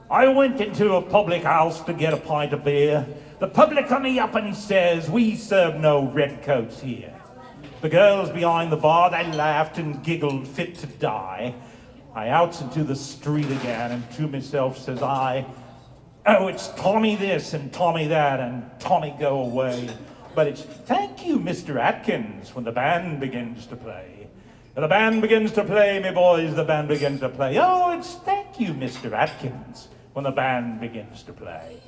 I went into a public house to get a pint of beer. The public on the up and says, we serve no redcoats here. The girls behind the bar, they laughed and giggled fit to die. I outs into the street again, and to myself says I, oh, it's Tommy this and Tommy that and Tommy go away. But it's thank you, Mr. Atkins, when the band begins to play. The band begins to play, me boys, the band begins to play. Oh, it's thank you, Mr. Atkins, when the band begins to play.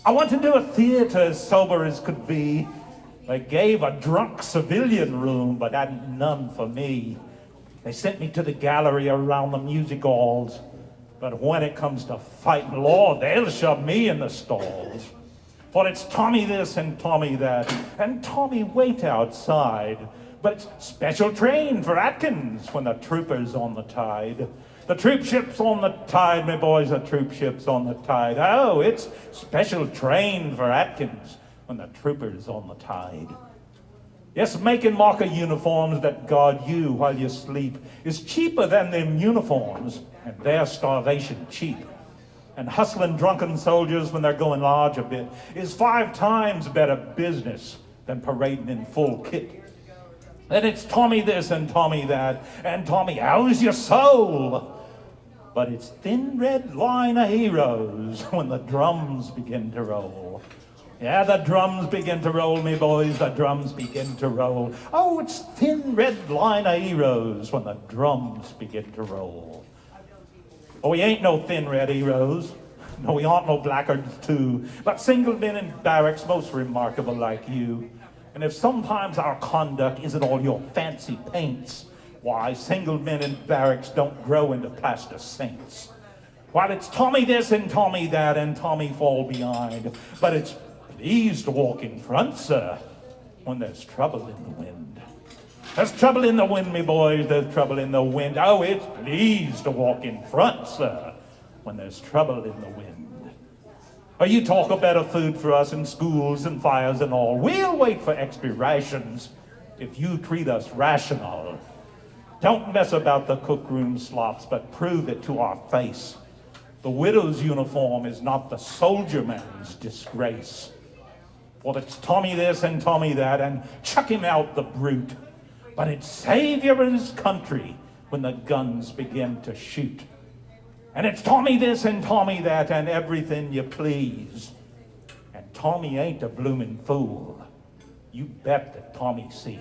I went into a theater as sober as could be. They gave a drunk civilian room, but hadn't none for me. They sent me to the gallery around the music halls. But when it comes to fighting, Lord, they'll shove me in the stalls. For it's Tommy this and Tommy that, and Tommy wait outside. But it's special train for Atkins when the trooper's on the tide. The troop ship's on the tide, me boys, the troop ship's on the tide. Oh, it's special train for Atkins when the trooper's on the tide. Yes, making mocker uniforms that guard you while you sleep is cheaper than them uniforms, and their starvation cheap. And hustling drunken soldiers when they're going large a bit is 5 times better business than parading in full kit. And it's Tommy this and Tommy that, and Tommy, how's your soul? But it's thin red line of heroes when the drums begin to roll. Yeah, the drums begin to roll, me boys, the drums begin to roll. Oh, it's thin red line of heroes when the drums begin to roll. Oh, we ain't no thin red heroes. No, we aren't no blackguards too, but single men in barracks most remarkable like you. And if sometimes our conduct isn't all your fancy paints, why, single men in barracks don't grow into plaster saints. While it's Tommy this and Tommy that and Tommy fall behind, but it's please to walk in front, sir, when there's trouble in the wind. There's trouble in the wind, me boys, there's trouble in the wind. Oh, it's please to walk in front, sir, when there's trouble in the wind. Oh, you talk of better food for us in schools and fires and all. We'll wait for extra rations if you treat us rational. Don't mess about the cookroom slops, but prove it to our face. The widow's uniform is not the soldier man's disgrace. For it's Tommy this and Tommy that, and chuck him out the brute. But it's savior of his country when the guns begin to shoot. And it's Tommy this and Tommy that, and everything you please. And Tommy ain't a bloomin' fool. You bet that Tommy sees.